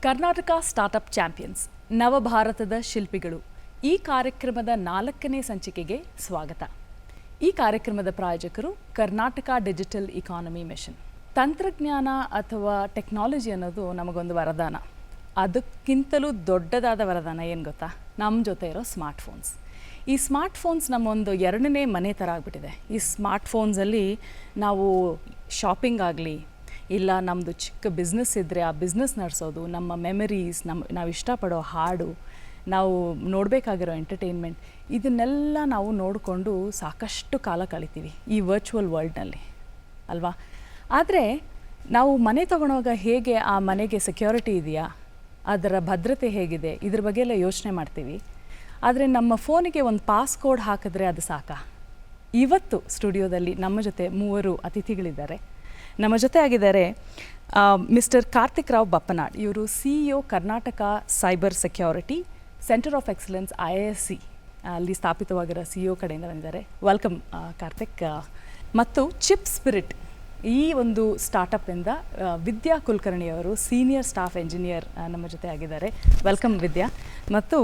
Karnataka startup champions ನವಭಾರತದ ಶಿಲ್ಪಿಗಳು ಈ ಕಾರ್ಯಕ್ರಮದ 4ನೇ ಸಂಚಿಕೆಗೆ ಸ್ವಾಗತ. ಈ ಕಾರ್ಯಕ್ರಮದ ಪ್ರಾಯೋಜಕರು ಕರ್ನಾಟಕ ಡಿಜಿಟಲ್ ಇಕಾನಮಿ ಮಿಷನ್. ತಂತ್ರಜ್ಞಾನ ಅಥವಾ ಟೆಕ್ನಾಲಜಿ ಅನ್ನೋದು ನಮಗೊಂದು ವರದಾನ. ಅದಕ್ಕಿಂತಲೂ ದೊಡ್ಡದಾದ ವರದಾನ ಏನು ಗೊತ್ತಾ? ನಮ್ಮ ಜೊತೆ ಇರೋ ಸ್ಮಾರ್ಟ್ಫೋನ್ಸ್. ಈ ಸ್ಮಾರ್ಟ್ಫೋನ್ಸ್ ನಮ್ಮೊಂದು 2ನೇ ಮನೆ ಥರ ಆಗಿಬಿಟ್ಟಿದೆ. ಈ ಸ್ಮಾರ್ಟ್ಫೋನ್ಸಲ್ಲಿ ನಾವು ಶಾಪಿಂಗ್ ಆಗಲಿ, ಇಲ್ಲ ನಮ್ಮದು ಚಿಕ್ಕ ಬಿಸ್ನೆಸ್ ಇದ್ದರೆ ಆ ಬಿಸ್ನೆಸ್ ನಡೆಸೋದು, ನಮ್ಮ ಮೆಮರೀಸ್, ನಾವು ಇಷ್ಟಪಡೋ ಹಾಡು, ನಾವು ನೋಡಬೇಕಾಗಿರೋ ಎಂಟರ್ಟೈನ್ಮೆಂಟ್, ಇದನ್ನೆಲ್ಲ ನಾವು ನೋಡಿಕೊಂಡು ಸಾಕಷ್ಟು ಕಾಲ ಕಳಿತೀವಿ ಈ ವರ್ಚುವಲ್ ವರ್ಲ್ಡ್ನಲ್ಲಿ ಅಲ್ವಾ. ಆದರೆ ನಾವು ಮನೆ ತೊಗೊಳೋವಾಗ ಹೇಗೆ ಆ ಮನೆಗೆ ಸೆಕ್ಯೂರಿಟಿ ಇದೆಯಾ, ಅದರ ಭದ್ರತೆ ಹೇಗಿದೆ, ಇದ್ರ ಬಗ್ಗೆ ಎಲ್ಲ ಯೋಚನೆ ಮಾಡ್ತೀವಿ. ಆದರೆ ನಮ್ಮ ಫೋನಿಗೆ ಒಂದು ಪಾಸ್ಕೋಡ್ ಹಾಕಿದ್ರೆ ಅದು ಸಾಕಾ? ಇವತ್ತು ಸ್ಟುಡಿಯೋದಲ್ಲಿ ನಮ್ಮ ಜೊತೆ 3 ಅತಿಥಿಗಳಿದ್ದಾರೆ. ನಮ್ಮ ಜೊತೆ ಆಗಿದ್ದಾರೆ ಮಿಸ್ಟರ್ ಕಾರ್ತಿಕ್ ರಾವ್ ಬಪ್ಪನಾಡ್. ಇವರು CEO Karnataka cyber security centre of excellence IISc ಅಲ್ಲಿ ಸ್ಥಾಪಿತವಾಗಿರೋ CEO ಕಡೆಯಿಂದ ಬಂದಿದ್ದಾರೆ. ವೆಲ್ಕಮ್ ಕಾರ್ತಿಕ್. ಮತ್ತು ಚಿಪ್ ಸ್ಪಿರಿಟ್ ಈ ಒಂದು ಸ್ಟಾರ್ಟಪ್ಪಿಂದ ವಿದ್ಯಾ ಕುಲಕರ್ಣಿಯವರು ಸೀನಿಯರ್ ಸ್ಟಾಫ್ ಎಂಜಿನಿಯರ್ ನಮ್ಮ ಜೊತೆ ಆಗಿದ್ದಾರೆ. ವೆಲ್ಕಮ್ ವಿದ್ಯಾ. ಮತ್ತು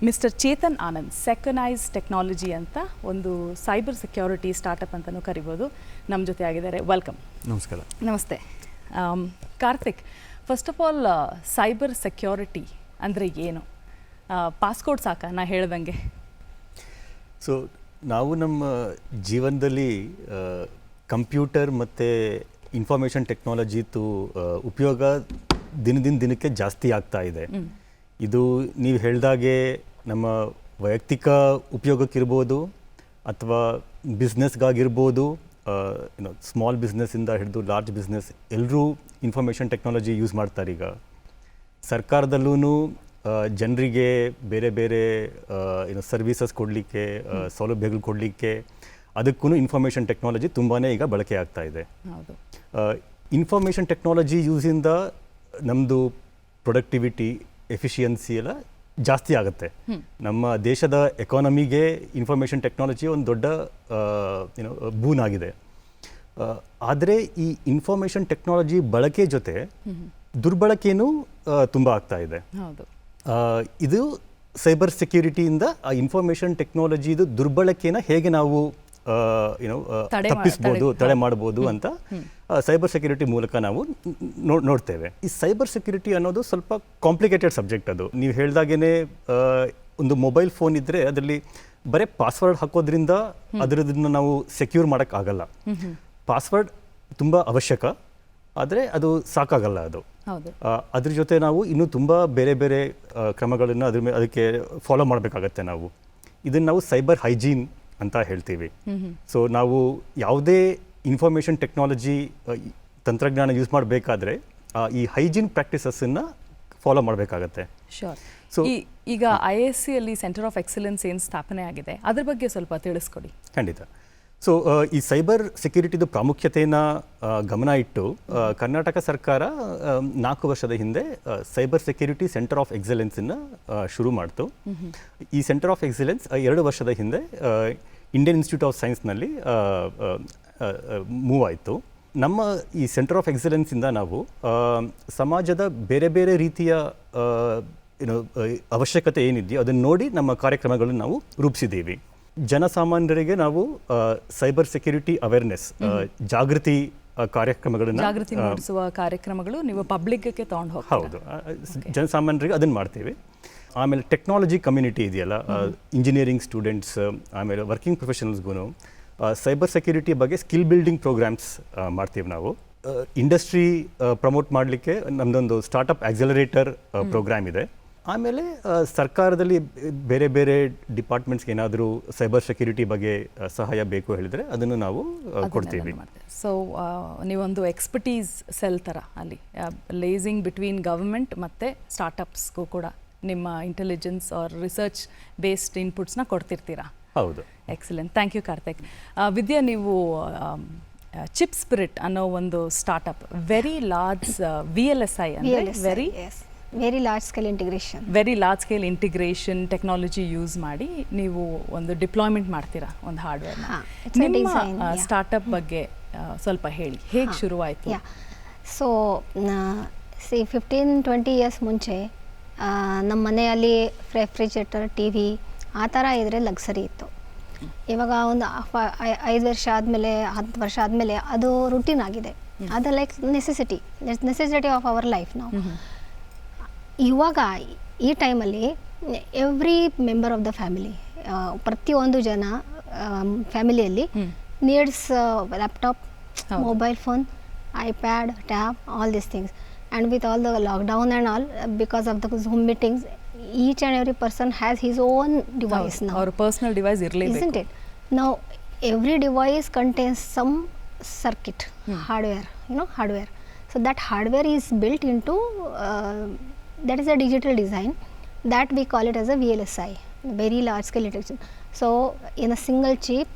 ಮಿಸ್ಟರ್ ಚೇತನ್ ಆನಂದ್, ಸೆಕನೈಸ್ ಟೆಕ್ನಾಲಜಿ ಅಂತ ಒಂದು ಸೈಬರ್ ಸೆಕ್ಯೂರಿಟಿ ಸ್ಟಾರ್ಟಪ್ ಅಂತಲೂ ಕರಿಬೋದು, ನಮ್ಮ ಜೊತೆ ಆಗಿದ್ದಾರೆ. ವೆಲ್ಕಮ್. ನಮಸ್ಕಾರ. ನಮಸ್ತೆ. Karthik, first of all cyber security ಅಂದರೆ ಏನು? ಪಾಸ್ಕೋಡ್ ಸಾಕಾ ನಾ ಹೇಳ್ದಂಗೆ? ಸೊ ನಾವು ನಮ್ಮ ಜೀವನದಲ್ಲಿ ಕಂಪ್ಯೂಟರ್ ಮತ್ತು ಇನ್ಫಾರ್ಮೇಷನ್ ಟೆಕ್ನಾಲಜಿದು ಉಪಯೋಗ ದಿನಕ್ಕೆ ಜಾಸ್ತಿ ಆಗ್ತಾ ಇದೆ. ಇದು ನೀವು ಹೇಳ್ದಾಗೆ ನಮ್ಮ ವೈಯಕ್ತಿಕ ಉಪಯೋಗಕ್ಕಿರ್ಬೋದು ಅಥವಾ ಬಿಸ್ನೆಸ್ಗಾಗಿರ್ಬೋದು, ಸ್ಮಾಲ್ ಬಿಸ್ನೆಸ್ಸಿಂದ ಹಿಡಿದು ಲಾರ್ಜ್ ಬಿಸ್ನೆಸ್ ಎಲ್ಲರೂ ಇನ್ಫಾರ್ಮೇಷನ್ ಟೆಕ್ನಾಲಜಿ ಯೂಸ್ ಮಾಡ್ತಾರೆ. ಈಗ ಸರ್ಕಾರದಲ್ಲೂ ಜನರಿಗೆ ಬೇರೆ ಬೇರೆ ಸರ್ವೀಸಸ್ ಕೊಡಲಿಕ್ಕೆ, ಸೌಲಭ್ಯಗಳು ಕೊಡಲಿಕ್ಕೆ ಅದಕ್ಕೂ ಇನ್ಫಾರ್ಮೇಷನ್ ಟೆಕ್ನಾಲಜಿ ತುಂಬಾ ಈಗ ಬಳಕೆ ಆಗ್ತಾ ಇದೆ. ಇನ್ಫಾರ್ಮೇಷನ್ ಟೆಕ್ನಾಲಜಿ ಯೂಸಿಂದ ನಮ್ಮದು ಪ್ರೊಡಕ್ಟಿವಿಟಿ, ಎಫಿಷಿಯನ್ಸಿ ಎಲ್ಲ ಜಾಸ್ತಿ ಆಗುತ್ತೆ. ನಮ್ಮ ದೇಶದ ಎಕಾನಮಿಗೆ ಇನ್ಫಾರ್ಮೇಷನ್ ಟೆಕ್ನಾಲಜಿ ಒಂದು ದೊಡ್ಡ ಬೂನ್ ಆಗಿದೆ. ಆದರೆ ಈ ಇನ್ಫಾರ್ಮೇಷನ್ ಟೆಕ್ನಾಲಜಿ ಬಳಕೆ ಜೊತೆ ದುರ್ಬಳಕೆಯೂ ತುಂಬ ಆಗ್ತಾ ಇದೆ. ಇದು ಸೈಬರ್ ಸೆಕ್ಯೂರಿಟಿಯಿಂದ ಆ ಇನ್ಫಾರ್ಮೇಷನ್ ಟೆಕ್ನಾಲಜಿದು ದುರ್ಬಳಕೆನ ಹೇಗೆ ನಾವು ತಪ್ಪಿಸ್ಬೋದು, ತಡೆ ಮಾಡ್ಬೋದು ಅಂತ ಸೈಬರ್ ಸೆಕ್ಯೂರಿಟಿ ಮೂಲಕ ನಾವು ನೋಡ್ತೇವೆ. ಈ ಸೈಬರ್ ಸೆಕ್ಯೂರಿಟಿ ಅನ್ನೋದು ಸ್ವಲ್ಪ ಕಾಂಪ್ಲಿಕೇಟೆಡ್ ಸಬ್ಜೆಕ್ಟ್. ಅದು ನೀವು ಹೇಳ್ದಾಗೇ ಒಂದು ಮೊಬೈಲ್ ಫೋನ್ ಇದ್ದರೆ ಅದರಲ್ಲಿ ಬರೀ ಪಾಸ್ವರ್ಡ್ ಹಾಕೋದ್ರಿಂದ ಅದರದನ್ನು ನಾವು ಸೆಕ್ಯೂರ್ ಮಾಡೋಕ್ಕಾಗಲ್ಲ. ಪಾಸ್ವರ್ಡ್ ತುಂಬ ಅವಶ್ಯಕ, ಆದರೆ ಅದು ಸಾಕಾಗಲ್ಲ. ಅದು ಅದ್ರ ಜೊತೆ ನಾವು ಇನ್ನೂ ತುಂಬ ಬೇರೆ ಬೇರೆ ಕ್ರಮಗಳನ್ನು ಅದಕ್ಕೆ ಫಾಲೋ ಮಾಡಬೇಕಾಗತ್ತೆ. ಇದನ್ನು ನಾವು ಸೈಬರ್ ಹೈಜೀನ್ ಅಂತ ಹೇಳ್ತೀವಿ. ಸೊ ನಾವು ಯಾವುದೇ ಇನ್ಫಾರ್ಮೇಷನ್ ಟೆಕ್ನಾಲಜಿ ತಂತ್ರಜ್ಞಾನ ಯೂಸ್ ಮಾಡಬೇಕಾದ್ರೆ ಈ ಹೈಜೀನ್ ಪ್ರಾಕ್ಟೀಸಸ್ಸನ್ನು ಫಾಲೋ ಮಾಡಬೇಕಾಗತ್ತೆ. ಸೊ ಈಗ IISc ಅಲ್ಲಿ ಸೆಂಟರ್ ಆಫ್ ಎಕ್ಸಲೆನ್ಸ್ ಏನು ಸ್ಥಾಪನೆ ಆಗಿದೆ, ಅದ್ರ ಬಗ್ಗೆ ಸ್ವಲ್ಪ ತಿಳಿಸ್ಕೊಡಿ. ಖಂಡಿತ. ಸೊ ಈ ಸೈಬರ್ ಸೆಕ್ಯೂರಿಟಿದು ಪ್ರಾಮುಖ್ಯತೆಯನ್ನು ಗಮನ ಇಟ್ಟು ಕರ್ನಾಟಕ ಸರ್ಕಾರ 4 ವರ್ಷದ ಹಿಂದೆ ಸೈಬರ್ ಸೆಕ್ಯೂರಿಟಿ ಸೆಂಟರ್ ಆಫ್ ಎಕ್ಸಲೆನ್ಸನ್ನು ಶುರು ಮಾಡ್ತು. ಈ ಸೆಂಟರ್ ಆಫ್ ಎಕ್ಸಲೆನ್ಸ್ 2 ವರ್ಷದ ಹಿಂದೆ ಇಂಡಿಯನ್ ಇನ್ಸ್ಟಿಟ್ಯೂಟ್ ಆಫ್ ಸೈನ್ಸ್ನಲ್ಲಿ ಮೂವ್ ಆಯಿತು. ನಮ್ಮ ಈ ಸೆಂಟರ್ ಆಫ್ ಎಕ್ಸಲೆನ್ಸಿಂದ ನಾವು ಸಮಾಜದ ಬೇರೆ ಬೇರೆ ರೀತಿಯ ಅವಶ್ಯಕತೆ ಏನಿದೆಯೋ ಅದನ್ನು ನೋಡಿ ನಮ್ಮ ಕಾರ್ಯಕ್ರಮಗಳನ್ನು ನಾವು ರೂಪಿಸಿದ್ದೀವಿ. ಜನಸಾಮಾನ್ಯರಿಗೆ ನಾವು ಸೈಬರ್ ಸೆಕ್ಯೂರಿಟಿ ಅವೇರ್ನೆಸ್, ಜಾಗೃತಿ ಕಾರ್ಯಕ್ರಮಗಳನ್ನು, ಜಾಗೃತಿ ಮೂಡಿಸುವ ಕಾರ್ಯಕ್ರಮಗಳು ನೀವು ಪಬ್ಲಿಕ್ಗೆ ತಗೊಂಡು ಹೋಗ್ತೀರಾ? ಹೌದು, ಜನಸಾಮಾನ್ಯರಿಗೆ ಅದನ್ನು ಮಾಡ್ತೀವಿ. ಆಮೇಲೆ ಟೆಕ್ನಾಲಜಿ ಕಮ್ಯುನಿಟಿ ಇದೆಯಲ್ಲ, ಇಂಜಿನಿಯರಿಂಗ್ ಸ್ಟೂಡೆಂಟ್ಸ್, ಆಮೇಲೆ ವರ್ಕಿಂಗ್ ಪ್ರೊಫೆಷನಲ್ಸ್ಗೂ ಸೈಬರ್ ಸೆಕ್ಯೂರಿಟಿ ಬಗ್ಗೆ ಸ್ಕಿಲ್ ಬಿಲ್ಡಿಂಗ್ ಪ್ರೋಗ್ರಾಮ್ಸ್ ಮಾಡ್ತೀವಿ ನಾವು. ಇಂಡಸ್ಟ್ರಿ ಪ್ರಮೋಟ್ ಮಾಡಲಿಕ್ಕೆ ನಮ್ಮದೊಂದು ಸ್ಟಾರ್ಟಪ್ ಆಕ್ಸಲರೇಟರ್ ಪ್ರೋಗ್ರಾಮ್ ಇದೆ. ಆಮೇಲೆ ಸರ್ಕಾರದಲ್ಲಿ ಬೇರೆ ಬೇರೆ ಡಿಪಾರ್ಟ್ಮೆಂಟ್ಸ್ಗೆ ಏನಾದರೂ ಸೈಬರ್ ಸೆಕ್ಯೂರಿಟಿ ಬಗ್ಗೆ ಸಹಾಯ ಬೇಕು ಹೇಳಿದರೆ ಅದನ್ನು ನಾವು ಕೊಡ್ತೀವಿ. ಸೊ ನೀವೊಂದು ಎಕ್ಸ್ಪರ್ಟೀಸ್ ಸೆಲ್ ಥರ ಅಲ್ಲಿ ಲೇಸಿಂಗ್ ಬಿಟ್ವೀನ್ ಗವರ್ಮೆಂಟ್ ಮತ್ತು ಸ್ಟಾರ್ಟಪ್ಸ್ಗೂ ಕೂಡ ನಿಮ್ಮ ಇಂಟೆಲಿಜೆನ್ಸ್ ಆರ್ ರಿಸರ್ಚ್ ಬೇಸ್ಡ್ ಇನ್ಪುಟ್ಸ್ನ ಕೊಡ್ತಿರ್ತೀರಾ? ಹೌದು. Excellent. Thank you Karthik. Vidya, ನೀವು ಚಿಪ್ ಸ್ಪಿರಿಟ್ ಅನ್ನೋ ಒಂದು ಸ್ಟಾರ್ಟಪ್ ವೆರಿ ಲಾರ್ಜ್ VLSI ಅಂದರೆ very large scale integration technology use ಮಾಡಿ ನೀವು ಒಂದು ಡಿಪ್ಲಾಯ್ಮೆಂಟ್ ಮಾಡ್ತೀರಾ ಒಂದು ಹಾರ್ಡ್ವೇರ್ನ. ನಿಮ್ಮ ಸ್ಟಾರ್ಟಪ್ ಬಗ್ಗೆ ಸ್ವಲ್ಪ ಹೇಳಿ, ಹೇಗೆ ಶುರುವಾಯಿತು? ಸೊ 15-20 ಇಯರ್ಸ್ ಮುಂಚೆ ನಮ್ಮ ಮನೆಯಲ್ಲಿ ರೆಫ್ರಿಜರೇಟರ್, ಟಿ ವಿ ಆ ಥರ ಇದ್ದರೆ ಲಕ್ಸರಿ ಇತ್ತು. ಇವಾಗ ಒಂದು 5 ವರ್ಷ ಆದಮೇಲೆ 10 ವರ್ಷ ಆದಮೇಲೆ ಅದು ರುಟೀನ್ ಆಗಿದೆ. ಅದು like necessity of our life ನಾವು. ಇವಾಗ ಈ ಟೈಮಲ್ಲಿ every member of the family, ಪ್ರತಿಯೊಂದು ಜನ ಫ್ಯಾಮಿಲಿಯಲ್ಲಿ needs laptop, mobile phone, iPad, tab, all these things. And with all the lockdown and all, because of the Zoom meetings, each and every person has his own device now. Our personal device ಇರಲೇಬೇಕು. Isn't it? Now, every device contains some circuit, hardware, hardware. So that hardware is built into, that is a digital design, that we call it as a VLSI, very large scale integration. So in a single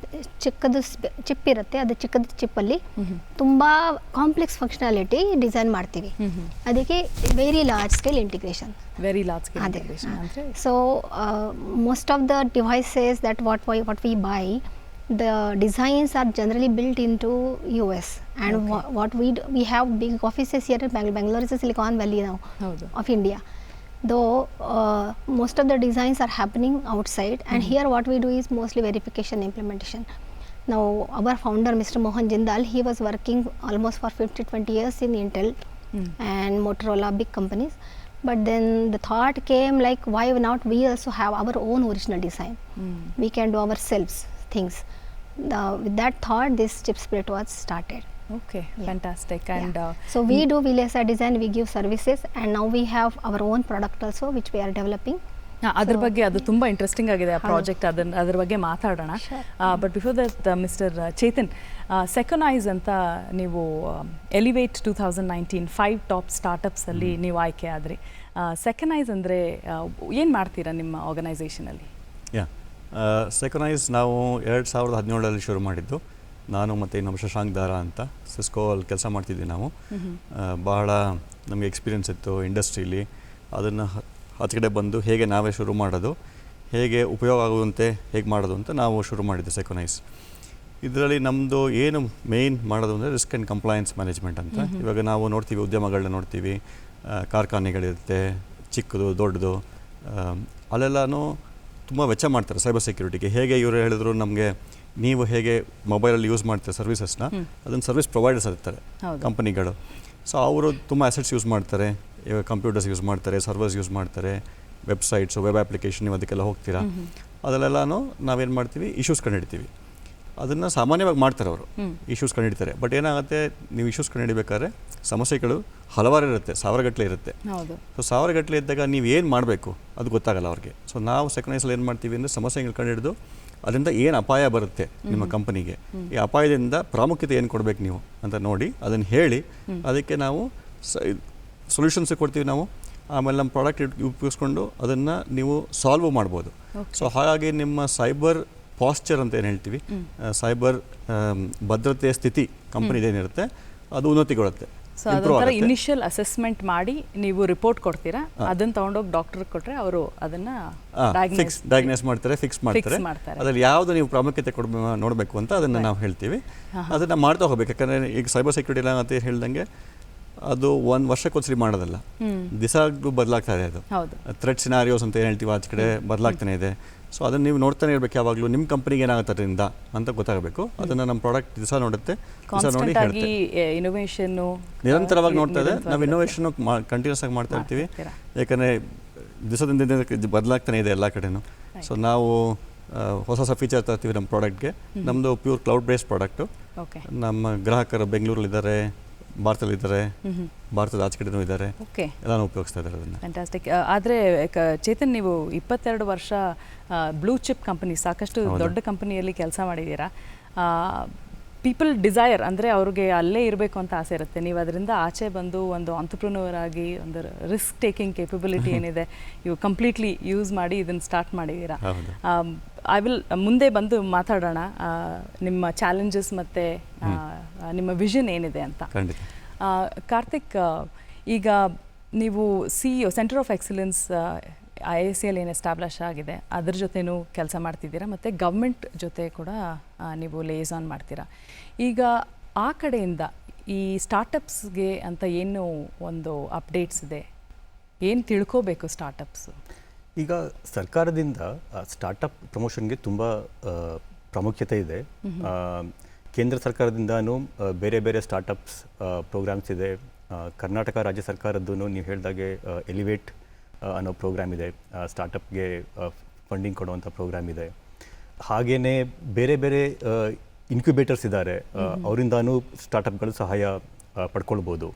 ಚಿಕ್ಕದು chip ಇರುತ್ತೆ, ಅದು ಚಿಕ್ಕದು ಚಿಪ್ಪಲ್ಲಿ ತುಂಬ complex functionality design ಮಾಡ್ತೀವಿ. ಅದಕ್ಕೆ very large scale integration. ಅದೇ. So most of the devices that what we by, the designs are generally built into US, and what we have big offices here in Bangalore is a Silicon Valley now of India. Though most of the designs are happening outside, and here what we do is mostly verification, implementation. Now our founder Mr. Mohan Jindal, he was working almost for 15-20 years in Intel and Motorola, big companies. But then the thought came like, why not we also have our own original design? We can do ourselves things. With that thought, this chip split was started. Okay, fantastic. And so we do VLSI design, we give services, and now we have our own product also which we are developing. ಅದ್ರ ಬಗ್ಗೆ ಅದು ತುಂಬ interesting ಆಗಿದೆ ಆ project. ಅದ್ರ ಬಗ್ಗೆ ಮಾತಾಡೋಣ. But before that mister Chetan, Seconize ಅಂತ ನೀವು ಎಲಿವೇಟ್ 2019 5 ಟಾಪ್ ಸ್ಟಾರ್ಟಪ್ಸಲ್ಲಿ ನೀವು ಆಯ್ಕೆ ಆದ್ರಿ. ಸೆಕೊನೈಸ್ ಅಂದರೆ ಏನು ಮಾಡ್ತೀರಾ ನಿಮ್ಮ ಆರ್ಗನೈಸೇಷನಲ್ಲಿ? ಸೆಕೊನೈಸ್ ನಾವು 2017 ಶುರು ಮಾಡಿದ್ದು. ನಾನು ಮತ್ತು ಇನ್ನೊಬ್ಬ ಶಶಾಂಕ್ ದಾರಾ ಅಂತ ಸಿಸ್ಕೋ ಅಲ್ಲಿ ಕೆಲಸ ಮಾಡ್ತಿದ್ವಿ ನಾವು. ಬಹಳ ನಮಗೆ ಎಕ್ಸ್ಪೀರಿಯೆನ್ಸ್ ಇತ್ತು ಇಂಡಸ್ಟ್ರೀಲಿ. ಅದನ್ನು ಆಚೆಕಡೆ ಬಂದು ಹೇಗೆ ನಾವೇ ಶುರು ಮಾಡೋದು, ಹೇಗೆ ಉಪಯೋಗ ಆಗುವಂತೆ ಹೇಗೆ ಮಾಡೋದು ಅಂತ ನಾವು ಶುರು ಮಾಡಿದ್ದು ಸೆಕೊನೈಸ್. ಇದರಲ್ಲಿ ನಮ್ಮದು ಏನು ಮೇಯ್ನ್ ಮಾಡೋದು ಅಂದರೆ ರಿಸ್ಕ್ ಆ್ಯಂಡ್ ಕಂಪ್ಲೈನ್ಸ್ ಮ್ಯಾನೇಜ್ಮೆಂಟ್ ಅಂತ. ಇವಾಗ ನಾವು ನೋಡ್ತೀವಿ, ಉದ್ಯಮಗಳನ್ನ ನೋಡ್ತೀವಿ, ಕಾರ್ಖಾನೆಗಳಿರುತ್ತೆ, ಚಿಕ್ಕದು ದೊಡ್ಡದು, ಅಲ್ಲೆಲ್ಲನೂ ತುಂಬ ವೆಚ್ಚ ಮಾಡ್ತಾರೆ ಸೈಬರ್ ಸೆಕ್ಯೂರಿಟಿಗೆ. ಹೇಗೆ ಇವರು ಹೇಳಿದ್ರು, ನಮಗೆ ನೀವು ಹೇಗೆ ಮೊಬೈಲಲ್ಲಿ ಯೂಸ್ ಮಾಡ್ತಾರೆ ಸರ್ವಿಸಸ್ನ, ಅದನ್ನು ಸರ್ವಿಸ್ ಪ್ರೊವೈಡರ್ಸ್ ಇರ್ತಾರೆ ಕಂಪನಿಗಳು. ಸೊ ಅವರು ತುಂಬ ಅಸೆಟ್ಸ್ ಯೂಸ್ ಮಾಡ್ತಾರೆ, ಇವಾಗ ಕಂಪ್ಯೂಟರ್ಸ್ ಯೂಸ್ ಮಾಡ್ತಾರೆ, ಸರ್ವರ್ಸ್ ಯೂಸ್ ಮಾಡ್ತಾರೆ, ವೆಬ್ಸೈಟ್ಸು, ವೆಬ್ ಅಪ್ಲಿಕೇಶನ್, ನೀವು ಅದಕ್ಕೆಲ್ಲ ಹೋಗ್ತೀರಾ. ಅದರಲ್ಲೆಲ್ಲನೂ ನಾವೇನು ಮಾಡ್ತೀವಿ, ಇಶ್ಯೂಸ್ ಕಂಡುಹಿಡ್ತೀವಿ. ಅದನ್ನು ಸಾಮಾನ್ಯವಾಗಿ ಮಾಡ್ತಾರೆ ಅವರು, ಇಶ್ಯೂಸ್ ಕಂಡುಹಿಡ್ತಾರೆ. ಬಟ್ ಏನಾಗುತ್ತೆ, ನೀವು ಇಶ್ಯೂಸ್ ಕಂಡುಹಿಡಿಬೇಕಾದ್ರೆ ಸಮಸ್ಯೆಗಳು ಹಲವಾರು ಇರುತ್ತೆ, ಸಾವಿರಗಟ್ಟಲೆ ಇರುತ್ತೆ. ಸೊ ಸಾವಿರಗಟ್ಟಲೆ ಇದ್ದಾಗ ನೀವು ಏನು ಮಾಡಬೇಕು ಅದು ಗೊತ್ತಾಗಲ್ಲ ಅವ್ರಿಗೆ. ಸೊ ನಾವು ಸೆಕೊನೈಸಲ್ಲಿ ಏನು ಮಾಡ್ತೀವಿ ಅಂದರೆ ಸಮಸ್ಯೆಗಳು ಕಂಡುಹಿಡಿದು ಅದರಿಂದ ಏನು ಅಪಾಯ ಬರುತ್ತೆ ನಿಮ್ಮ ಕಂಪನಿಗೆ, ಈ ಅಪಾಯದಿಂದ ಪ್ರಾಮುಖ್ಯತೆ ಏನು ಕೊಡಬೇಕು ನೀವು ಅಂತ ನೋಡಿ ಅದನ್ನು ಹೇಳಿ ಅದಕ್ಕೆ ನಾವು ಸೊಲ್ಯೂಷನ್ಸ್ ಕೊಡ್ತೀವಿ ನಾವು. ಆಮೇಲೆ ನಮ್ಮ ಪ್ರಾಡಕ್ಟ್ ಉಪಯೋಗಿಸ್ಕೊಂಡು ಅದನ್ನು ನೀವು ಸಾಲ್ವ್ ಮಾಡ್ಬೋದು. ಸೊ ಹಾಗಾಗಿ ನಿಮ್ಮ ಸೈಬರ್ ಪಾಸ್ಚರ್ ಅಂತ ಏನು ಹೇಳ್ತೀವಿ, ಸೈಬರ್ ಭದ್ರತೆಯ ಸ್ಥಿತಿ ಕಂಪನಿದೇನಿರುತ್ತೆ ಅದು ಉನ್ನತಿಗೊಳ್ಳುತ್ತೆ. ಸೊ ಅದೊಂಥರ ಇನಿಷಿಯಲ್ ಅಸೆಸ್ಮೆಂಟ್ ಮಾಡಿ ನೀವು ರಿಪೋರ್ಟ್ ಕೊಡ್ತೀರಾ, ಅದನ್ನು ತೊಗೊಂಡೋಗಿ ಡಾಕ್ಟರ್ ಕೊಟ್ಟರೆ ಅವರು ಅದನ್ನು ಡಯಾಗ್ನೈಸ್ ಮಾಡ್ತಾರೆ, ಫಿಕ್ಸ್ ಮಾಡ್ತಾರೆ. ಅದರಲ್ಲಿ ಯಾವುದು ನೀವು ಪ್ರಾಮುಖ್ಯತೆ ನೋಡಬೇಕು ಅಂತ ಅದನ್ನು ನಾವು ಹೇಳ್ತೀವಿ. ಅದನ್ನು ಮಾಡ್ತಾ ಹೋಗ್ಬೇಕು. ಯಾಕಂದರೆ ಈಗ ಸೈಬರ್ ಸೆಕ್ಯೂರಿಟಿ ಎಲ್ಲ ಅಂತ ಹೇಳ್ದಂಗೆ ಅದು 1 ವರ್ಷಕ್ಕೊಂದ್ಸರಿ ಮಾಡೋದಲ್ಲ, ದಿಸಾಗ್ಲೂ ಬದಲಾಗ್ತಾ ಇದೆ. ಅದು ಥ್ರೆಟ್ ಸಿನಾರಿಯೋಸ್ ಅಂತ ಏನು ಹೇಳ್ತೀವಿ ಆಚೆ ಕಡೆ ಬದಲಾಗ್ತಾನೆ ಇದೆ. ಸೊ ಅದನ್ನು ನೀವು ನೋಡ್ತಾನೆ ಇರಬೇಕು, ಯಾವಾಗಲೂ ನಿಮ್ಮ ಕಂಪನಿಗೆ ಏನಾಗುತ್ತೆ ಅದರಿಂದ ಅಂತ ಗೊತ್ತಾಗಬೇಕು. ಅದನ್ನು ನಮ್ಮ ಪ್ರಾಡಕ್ಟ್ ದಿವಸ ನೋಡುತ್ತೆ, ದಿವಸ ನೋಡಿ ಹೇಳುತ್ತೆ. ಇನೋವೇಷನ್ನು ನಿರಂತರವಾಗಿ ನೋಡ್ತಾ ಇದೆ. ನಾವು ಇನೋವೇಷನ್ ಕಂಟಿನ್ಯೂಸ್ ಆಗಿ ಮಾಡ್ತಾ ಇರ್ತೀವಿ, ಯಾಕಂದರೆ ದಿವಸದಿಂದ ಬದಲಾಗ್ತಾನೆ ಇದೆ ಎಲ್ಲ ಕಡೆನೂ. ಸೊ ನಾವು ಹೊಸ ಫೀಚರ್ ತರ್ತೀವಿ ನಮ್ಮ ಪ್ರಾಡಕ್ಟ್ಗೆ. ನಮ್ಮದು ಪ್ಯೂರ್ ಕ್ಲೌಡ್ ಬೇಸ್ಡ್ ಪ್ರಾಡಕ್ಟು. ನಮ್ಮ ಗ್ರಾಹಕರು ಬೆಂಗಳೂರಲ್ಲಿದ್ದಾರೆ, ಭಾರತದಲ್ಲಿದ್ದಾರೆ, ಭಾರತದ ಆಚೆ ಕಡೆನೂ ಇದ್ದಾರೆ, ಎಲ್ಲಾನು ಉಪಯೋಗಿಸ್ತಾ ಇದ್ದಾರೆ ಅದನ್ನು. ಫ್ಯಾಂಟಾಸ್ಟಿಕ್. ಆದರೆ ಚೇತನ್, ನೀವು 22 ವರ್ಷ ಬ್ಲೂ ಚಿಪ್ ಕಂಪನಿ, ಸಾಕಷ್ಟು ದೊಡ್ಡ ಕಂಪನಿಯಲ್ಲಿ ಕೆಲಸ ಮಾಡಿದ್ದೀರಾ. ಪೀಪಲ್ ಡಿಸೈರ್ ಅಂದರೆ ಅವ್ರಿಗೆ ಅಲ್ಲೇ ಇರಬೇಕು ಅಂತ ಆಸೆ ಇರುತ್ತೆ. ನೀವು ಅದರಿಂದ ಆಚೆ ಬಂದು ಒಂದು ಆಂಟ್ರಪ್ರನರ್ ಆಗಿ ಒಂದು ರಿಸ್ಕ್ ಟೇಕಿಂಗ್ ಕೇಪಬಿಲಿಟಿ ಏನಿದೆ ಇವು ಕಂಪ್ಲೀಟ್ಲಿ ಯೂಸ್ ಮಾಡಿ ಇದನ್ನು ಸ್ಟಾರ್ಟ್ ಮಾಡಿದ್ದೀರಾ. ಐ ವಿಲ್ ಮುಂದೆ ಬಂದು ಮಾತಾಡೋಣ ನಿಮ್ಮ ಚಾಲೆಂಜಸ್ ಮತ್ತು ನಿಮ್ಮ ವಿಷನ್ ಏನಿದೆ ಅಂತ. ಕಾರ್ತಿಕ್, ಈಗ ನೀವು CEO centre of excellence IISc ಏನು ಎಸ್ಟಾಬ್ಲಿಷ್ ಆಗಿದೆ, ಅದ್ರ ಜೊತೆನೂ ಕೆಲಸ ಮಾಡ್ತಿದ್ದೀರಾ ಮತ್ತು ಗೌರ್ಮೆಂಟ್ ಜೊತೆ ಕೂಡ ನೀವು ಲೇಸಾನ್ ಮಾಡ್ತೀರಾ. ಈಗ ಆ ಕಡೆಯಿಂದ ಈ ಸ್ಟಾರ್ಟಪ್ಸ್ಗೆ ಅಂತ ಏನು ಒಂದು ಅಪ್ಡೇಟ್ಸ್ ಇದೆ, ಏನು ತಿಳ್ಕೋಬೇಕು ಸ್ಟಾರ್ಟಪ್ಸು? ಈಗ ಸರ್ಕಾರದಿಂದ ಸ್ಟಾರ್ಟಪ್ ಪ್ರಮೋಷನ್ಗೆ ತುಂಬ ಪ್ರಾಮುಖ್ಯತೆ ಇದೆ. ಕೇಂದ್ರ ಸರ್ಕಾರದಿಂದನೂ ಬೇರೆ ಬೇರೆ ಸ್ಟಾರ್ಟಪ್ಸ್ ಪ್ರೋಗ್ರಾಮ್ಸ್ ಇದೆ. ಕರ್ನಾಟಕ ರಾಜ್ಯ ಸರ್ಕಾರದ್ದು ನೀವು ಹೇಳಿದಾಗೆ ಎಲಿವೇಟ್ ಅನ್ನೋ ಪ್ರೋಗ್ರಾಮ್ ಇದೆ, ಸ್ಟಾರ್ಟಪ್ಗೆ ಫಂಡಿಂಗ್ ಕೊಡುವಂಥ ಪ್ರೋಗ್ರಾಮ್ ಇದೆ. ಹಾಗೆಯೇ ಬೇರೆ ಬೇರೆ ಇನ್ಕ್ಯುಬೇಟರ್ಸ್ ಇದ್ದಾರೆ, ಅವರಿಂದನೂ ಸ್ಟಾರ್ಟಪ್ಗಳು ಸಹಾಯ ಪಡ್ಕೊಳ್ಬೋದು.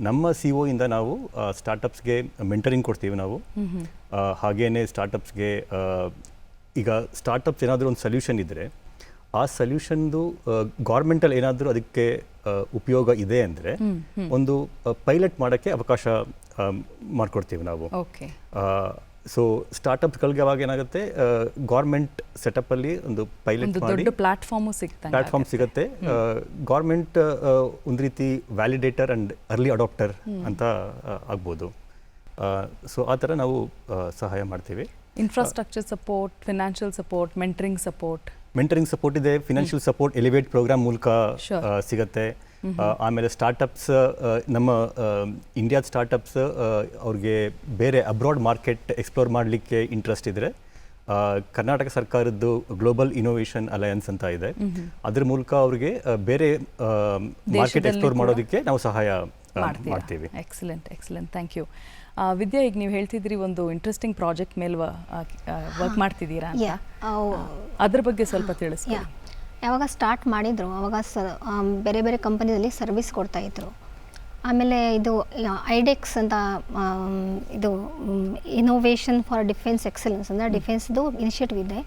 ನಮ್ಮ CO ಇಂದ ನಾವು ಸ್ಟಾರ್ಟಪ್ಸ್ಗೆ ಮೆಂಟರಿಂಗ್ ಕೊಡ್ತೀವಿ ನಾವು. ಹಾಗೆಯೇ ಸ್ಟಾರ್ಟಪ್ಸ್ಗೆ ಈಗ ಸ್ಟಾರ್ಟಪ್ಸ್ ಏನಾದರೂ ಒಂದು ಸೊಲ್ಯೂಷನ್ ಇದ್ದರೆ ಆ ಸೊಲ್ಯೂಷನ್ದು ಗೌರ್ಮೆಂಟಲ್ಲಿ ಏನಾದರೂ ಅದಕ್ಕೆ ಉಪಯೋಗ ಇದೆ ಅಂದರೆ ಒಂದು ಪೈಲಟ್ ಮಾಡೋಕ್ಕೆ ಅವಕಾಶ ಮಾಡಿಕೊಡ್ತೀವಿ ನಾವು. ಓಕೆ. ಸೊ ಸ್ಟಾರ್ಟಪ್ಸ್ಗಳಿಗೆ ಅವಾಗ ಏನಾಗುತ್ತೆ, ಗೌರ್ಮೆಂಟ್ ಸೆಟಪ್ಪಲ್ಲಿ ಒಂದು ಪೈಲಟ್ ಮಾಡಿ ದೊಡ್ಡ ಪ್ಲಾಟ್ಫಾರ್ಮ್ ಸಿಗುತ್ತೆ. ಗೌರ್ಮೆಂಟ್ ಒಂದು ರೀತಿ ವ್ಯಾಲಿಡೇಟರ್ ಆ್ಯಂಡ್ ಅರ್ಲಿ ಅಡಾಪ್ಟರ್ ಅಂತ ಆಗ್ಬೋದು. ಸೊ ಆ ಥರ ನಾವು ಸಹಾಯ ಮಾಡ್ತೀವಿ. Infrastructure support, financial support, mentoring support ಇದೆ. ಫಿನಾನ್ಷಿಯಲ್ ಸಪೋರ್ಟ್ ಎಲಿವೇಟ್ ಪ್ರೋಗ್ರಾಮ್ ಮೂಲಕ ಸಿಗುತ್ತೆ. ಆಮೇಲೆ ಸ್ಟಾರ್ಟಪ್ಸ್, ನಮ್ಮ ಇಂಡಿಯಾದ ಸ್ಟಾರ್ಟಪ್ಸ್ ಅವ್ರಿಗೆ ಬೇರೆ ಅಬ್ರಾಡ್ ಮಾರ್ಕೆಟ್ ಎಕ್ಸ್ಪ್ಲೋರ್ ಮಾಡಲಿಕ್ಕೆ ಇಂಟ್ರೆಸ್ಟ್ ಇದ್ದರೆ ಕರ್ನಾಟಕ ಸರ್ಕಾರದ್ದು ಗ್ಲೋಬಲ್ ಇನೋವೇಷನ್ ಅಲಯನ್ಸ್ ಅಂತ ಇದೆ, ಅದ್ರ ಮೂಲಕ ಅವ್ರಿಗೆ ಬೇರೆ ಮಾರ್ಕೆಟ್ ಎಕ್ಸ್ಪ್ಲೋರ್ ಮಾಡೋದಕ್ಕೆ ನಾವು ಸಹಾಯ ಮಾಡ್ತೀವಿ. Excellent, thank you. ವಿದ್ಯಾ, ಈಗ ನೀವು ಹೇಳ್ತಿದ್ರಿ ಒಂದು ಇಂಟ್ರೆಸ್ಟಿಂಗ್ ಪ್ರಾಜೆಕ್ಟ್ ಮೇಲೆ ವರ್ಕ್ ಮಾಡ್ತಿದ್ದೀರಾ ಅಂತ, ಅದ್ರ ಬಗ್ಗೆ ಸ್ವಲ್ಪ ತಿಳಿಸಿ. ಯಾವಾಗ ಸ್ಟಾರ್ಟ್ ಮಾಡಿದ್ರು ಅವಾಗ ಬೇರೆ ಬೇರೆ ಕಂಪನಿಯಲ್ಲಿ ಸರ್ವಿಸ್ ಕೊಡ್ತಾಯಿದ್ರು. ಆಮೇಲೆ ಇದು ಐಡೆಕ್ಸ್ ಅಂತ ಇದು ಇನೋವೇಷನ್ ಫಾರ್ ಡಿಫೆನ್ಸ್ ಎಕ್ಸಲೆನ್ಸ್ ಅಂದರೆ ಡಿಫೆನ್ಸ್ದು ಇನಿಷಿಯೇಟಿವ್ ಇದೆ.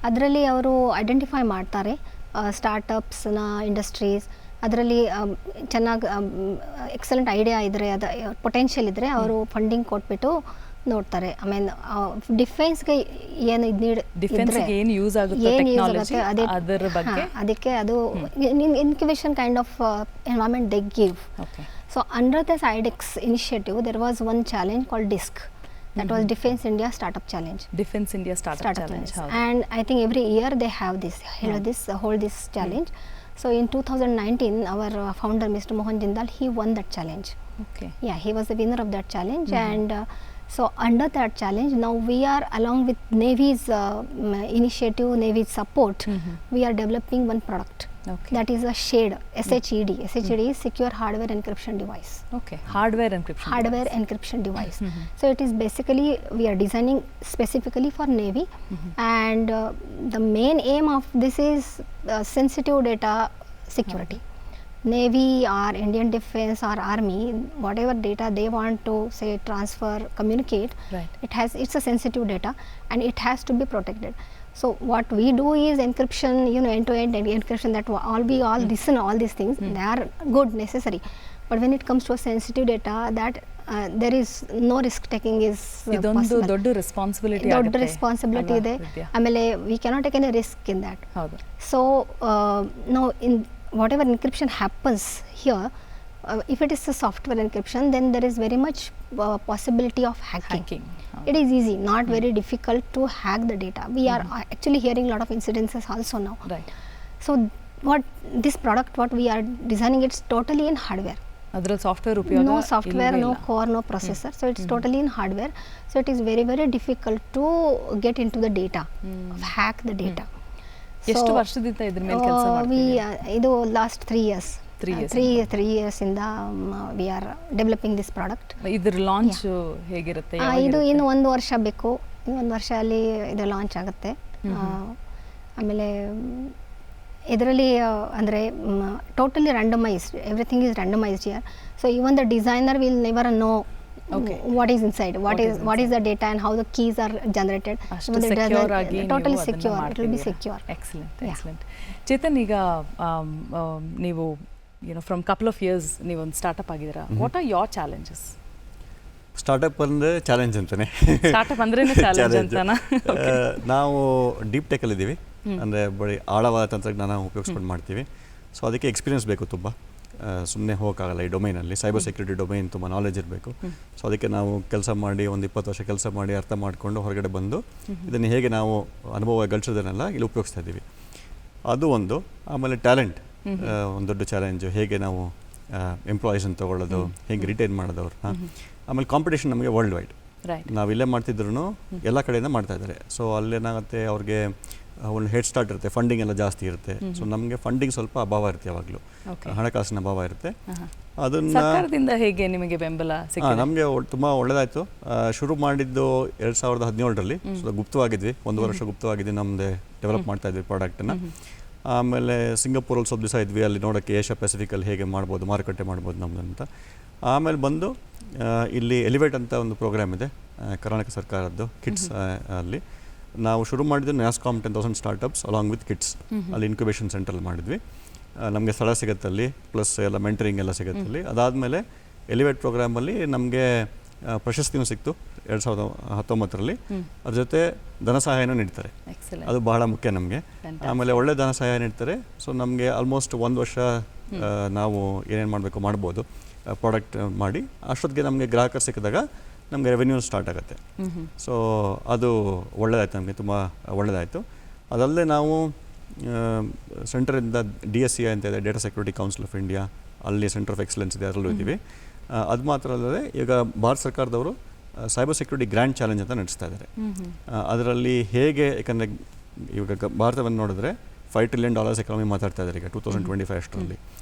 ಅದರಲ್ಲಿ ಅವರು ಐಡೆಂಟಿಫೈ ಮಾಡ್ತಾರೆ ಸ್ಟಾರ್ಟಪ್ಸ್ನ, ಇಂಡಸ್ಟ್ರೀಸ್. ಅದರಲ್ಲಿ ಚೆನ್ನಾಗಿ ಎಕ್ಸಲೆಂಟ್ ಐಡಿಯಾ ಇದ್ದರೆ, ಅದು ಪೊಟೆನ್ಷಿಯಲ್ ಇದ್ದರೆ ಅವರು ಫಂಡಿಂಗ್ ಕೊಟ್ಬಿಟ್ಟು ನೋಡ್ತಾರೆ. ಆಮೇಲೆ ಡಿಫೆನ್ಸ್ಗೆ ಏನು ಏನು ಯೂಸ್ ಆಗುತ್ತೆ ಅದಕ್ಕೆ ಅದು incubation kind of environment they give. So under this iDEX initiative there was one challenge called DISC. That was Defense India Startup Challenge. Defense India Startup Challenge. And I think every year they have this, hold this challenge. So in 2019, our founder, Mr. Mohan Jindal, he won that challenge. Okay. Yeah, he was the winner of that challenge. And so under that challenge, now we are, along with Navy's initiative, Navy's support, we are developing one product. Okay. That is a SHADE, SHED. SHED is Secure Hardware Encryption Device. Okay, hardware encryption device. So it is basically, we are designing specifically for Navy, and the main aim of this is sensitive data security. Navy or Indian Defense or Army, whatever data they want to say transfer, communicate, it's a sensitive data and it has to be protected. So what we do is encryption, end-to-end encryption, that we all listen, all these things, they are good, necessary. But when it comes to a sensitive data, that there is no risk taking is possible. ದೊಡ್ಡ responsibility ಇದೆ. ಆಮೇಲೆ we cannot take any risk in that. So now in whatever encryption happens here, if it is a software encryption, then there is very much possibility of hacking. It is easy, not very difficult to hack the data. We are actually hearing a lot of incidences also now. Right. So what this product, what we are designing, it's totally in hardware. ಅದರಲ್ಲಿ software ಉಪಯೋಗ No software, no core, no processor. So it's totally in hardware. So it is very, very difficult to get into the data, hack the data. ಎಷ್ಟು ವರ್ಷದಿಂದ ಇದ್ರ ಮೇಲೆ ಕೆಲಸ ಮಾಡ್ತಿದ್ದೀರಾ? ಇದು last 3 years. 3 years ಇಂದ we are developing this product. ಇದ್ರ launch ಹೇಗಿರುತ್ತೆ? ಇದು ಇನ್ನು 1 ವರ್ಷ ಬೇಕು. ಇನ್ನು 1 ವರ್ಷದಲ್ಲಿ ಇದು ಲಾಂಚ್ ಆಗುತ್ತೆ. ಆಮೇಲೆ ಇದರಲ್ಲಿ ಅಂದರೆ totally randomised, everything is randomised here. So even the designer will never know what is inside, what is the data and how the keys are generated. Totally secure, it will be secure. Excellent. Chetan, ಈಗ ನೀವು from couple of years ನೀವು ಒಂದು startup ಆಗಿದ್ದೀರಾ. What are your challenges? Startup ಅಂದರೆ challenge ಅಂತಾನೆ. Startup ಅಂದ್ರೇನೆ challenge ಅಂತಾನಾ? ನಾವು deep ಟೆಕಲ್ಲಿ ಇದ್ದೀವಿ, ಅಂದರೆ ಬರೀ ಆಳವಾದ ತಂತ್ರಜ್ಞಾನ ಉಪಯೋಗಿಸ್ಕೊಂಡು ಮಾಡ್ತೀವಿ. ಸೊ ಅದಕ್ಕೆ ಎಕ್ಸ್ಪೀರಿಯನ್ಸ್ ಬೇಕು ತುಂಬ. ಸುಮ್ಮನೆ ಹೋಗೋಕ್ಕಾಗಲ್ಲ ಈ ಡೊಮೈನಲ್ಲಿ. ಸೈಬರ್ ಸೆಕ್ಯೂರಿಟಿ ಡೊಮೈನ್ ತುಂಬ ನಾಲೆಜ್ ಇರಬೇಕು. ಸೊ ಅದಕ್ಕೆ ನಾವು ಕೆಲಸ ಮಾಡಿ ಒಂದು 20 ವರ್ಷ ಕೆಲಸ ಮಾಡಿ ಅರ್ಥ ಮಾಡಿಕೊಂಡು ಹೊರಗಡೆ ಬಂದು ಇದನ್ನು ಹೇಗೆ ನಾವು ಅನುಭವ ಗಳಿಸೋದನ್ನೆಲ್ಲ ಇಲ್ಲಿ ಉಪಯೋಗಿಸ್ತಾ ಇದ್ದೀವಿ. ಅದು ಒಂದು. ಆಮೇಲೆ ಟ್ಯಾಲೆಂಟ್ ಒಂದು ದೊಡ್ಡ ಚಾಲೆಂಜು. ಹೇಗೆ ನಾವು ಎಂಪ್ಲಾಯೀಸನ್ನು ತೊಗೊಳ್ಳೋದು, ಹೇಗೆ ರಿಟೈನ್ ಮಾಡೋದು ಅವ್ರನ್ನ. ಆಮೇಲೆ ಕಾಂಪಿಟೇಷನ್ ನಮಗೆ ವರ್ಲ್ಡ್ ವೈಡ್. ರೈಟ್. ನಾವು ಇಲ್ಲೇ ಮಾಡ್ತಿದ್ರು ಎಲ್ಲ ಕಡೆಯಿಂದ ಮಾಡ್ತಾ ಇದ್ದಾರೆ. ಸೊ ಅಲ್ಲೇನಾಗುತ್ತೆ, ಅವ್ರಿಗೆ ಒಂದು ಹೆಡ್ ಸ್ಟಾರ್ಟ್ ಇರುತ್ತೆ, ಫಂಡಿಂಗ್ ಎಲ್ಲ ಜಾಸ್ತಿ ಇರುತ್ತೆ. ಸೊ ನಮಗೆ ಫಂಡಿಂಗ್ ಸ್ವಲ್ಪ ಅಭಾವ ಇರುತ್ತೆ, ಯಾವಾಗಲೂ ಹಣಕಾಸಿನ ಅಭಾವ ಇರುತ್ತೆ. ಅದನ್ನು ಸರ್ಕಾರದಿಂದ ಹೇಗೆ ನಿಮಗೆ ಬೆಂಬಲ ಸಿಕ್ಕಿದೆ? ನಮಗೆ ತುಂಬ ಒಳ್ಳೆಯದಾಯಿತು. ಶುರು ಮಾಡಿದ್ದು 2017ರಲ್ಲಿ. ಸೊ ಗುಪ್ತವಾಗಿದ್ವಿ, 1 ವರ್ಷ ಗುಪ್ತವಾಗಿದ್ವಿ, ನಮ್ಮದೇ ಡೆವಲಪ್ ಮಾಡ್ತಾ ಇದ್ವಿ ಪ್ರಾಡಕ್ಟನ್ನು. ಆಮೇಲೆ ಸಿಂಗಾಪುರಲ್ಲಿ ಸ್ವಲ್ಪ ದಿವಸ ಇದ್ವಿ, ಅಲ್ಲಿ ನೋಡೋಕ್ಕೆ ಏಷ್ಯಾ ಪೆಸಿಫಿಕಲ್ಲಿ ಹೇಗೆ ಮಾಡ್ಬೋದು, ಮಾರುಕಟ್ಟೆ ಮಾಡ್ಬೋದು ನಮ್ಮದು ಅಂತ. ಆಮೇಲೆ ಬಂದು ಇಲ್ಲಿ ಎಲಿವೇಟ್ ಅಂತ ಒಂದು ಪ್ರೋಗ್ರಾಮ್ ಇದೆ ಕರ್ನಾಟಕ ಸರ್ಕಾರದ್ದು, ಕಿಡ್ಸ್. ಅಲ್ಲಿ ನಾವು ಶುರು ಮಾಡಿದ್ದು NASSCOM 10,000 startups along with kids. ಅಲ್ಲಿ ಇನ್ಕ್ಯುಬೇಷನ್ ಸೆಂಟ್ರಲ್ಲಿ ಮಾಡಿದ್ವಿ. ನಮಗೆ ಸ್ಥಳ ಸಿಗುತ್ತಲ್ಲಿ, ಪ್ಲಸ್ ಎಲ್ಲ ಮೆಂಟರಿಂಗ್ ಎಲ್ಲ ಸಿಗುತ್ತಲ್ಲಿ. ಅದಾದಮೇಲೆ ಎಲಿವೇಟ್ ಪ್ರೋಗ್ರಾಮಲ್ಲಿ ನಮಗೆ ಪ್ರಶಸ್ತಿನೂ ಸಿಕ್ತು 2019ರಲ್ಲಿ. ಅದ್ರ ಜೊತೆ ಧನ ಸಹಾಯನೂ ನೀಡ್ತಾರೆ, ಅದು ಬಹಳ ಮುಖ್ಯ ನಮಗೆ. ಆಮೇಲೆ ಒಳ್ಳೆ ಧನ ಸಹಾಯ ನೀಡ್ತಾರೆ. ಸೊ ನಮಗೆ ಆಲ್ಮೋಸ್ಟ್ 1 ವರ್ಷ ನಾವು ಏನೇನು ಮಾಡಬೇಕು ಮಾಡ್ಬೋದು, ಪ್ರಾಡಕ್ಟ್ ಮಾಡಿ. ಅಷ್ಟೊತ್ತಿಗೆ ನಮಗೆ ಗ್ರಾಹಕರು ಸಿಕ್ಕಿದಾಗ ನಮಗೆ ರೆವೆನ್ಯೂ ಸ್ಟಾರ್ಟ್ ಆಗುತ್ತೆ. ಸೊ ಅದು ಒಳ್ಳೆಯದಾಯ್ತು, ನಮಗೆ ತುಂಬ ಒಳ್ಳೆಯದಾಯಿತು. ಅದಲ್ಲದೆ ನಾವು ಸೆಂಟರಿಂದ DSCI ಅಂತ ಇದೆ, data security council of India, ಅಲ್ಲಿ ಸೆಂಟರ್ ಆಫ್ ಎಕ್ಸಲೆನ್ಸ್ ಇದೆ, ಅದರಲ್ಲೂ ಇದ್ದೀವಿ. ಅದು ಮಾತ್ರ ಅಲ್ಲದೆ ಈಗ ಭಾರತ ಸರ್ಕಾರದವರು ಸೈಬರ್ ಸೆಕ್ಯೂರಿಟಿ ಗ್ರ್ಯಾಂಡ್ ಚಾಲೆಂಜ್ ಅಂತ ನಡೆಸ್ತಾ ಇದ್ದಾರೆ. ಅದರಲ್ಲಿ ಹೇಗೆ, ಯಾಕಂದರೆ ಇವಾಗ ಭಾರತವನ್ನು ನೋಡಿದ್ರೆ $5 ಟ್ರಿಲಿಯನ್ ಎಕಾನಮಿ ಮಾತಾಡ್ತಾ ಇದ್ದಾರೆ ಈಗ 2025 ಅಷ್ಟರಲ್ಲಿ.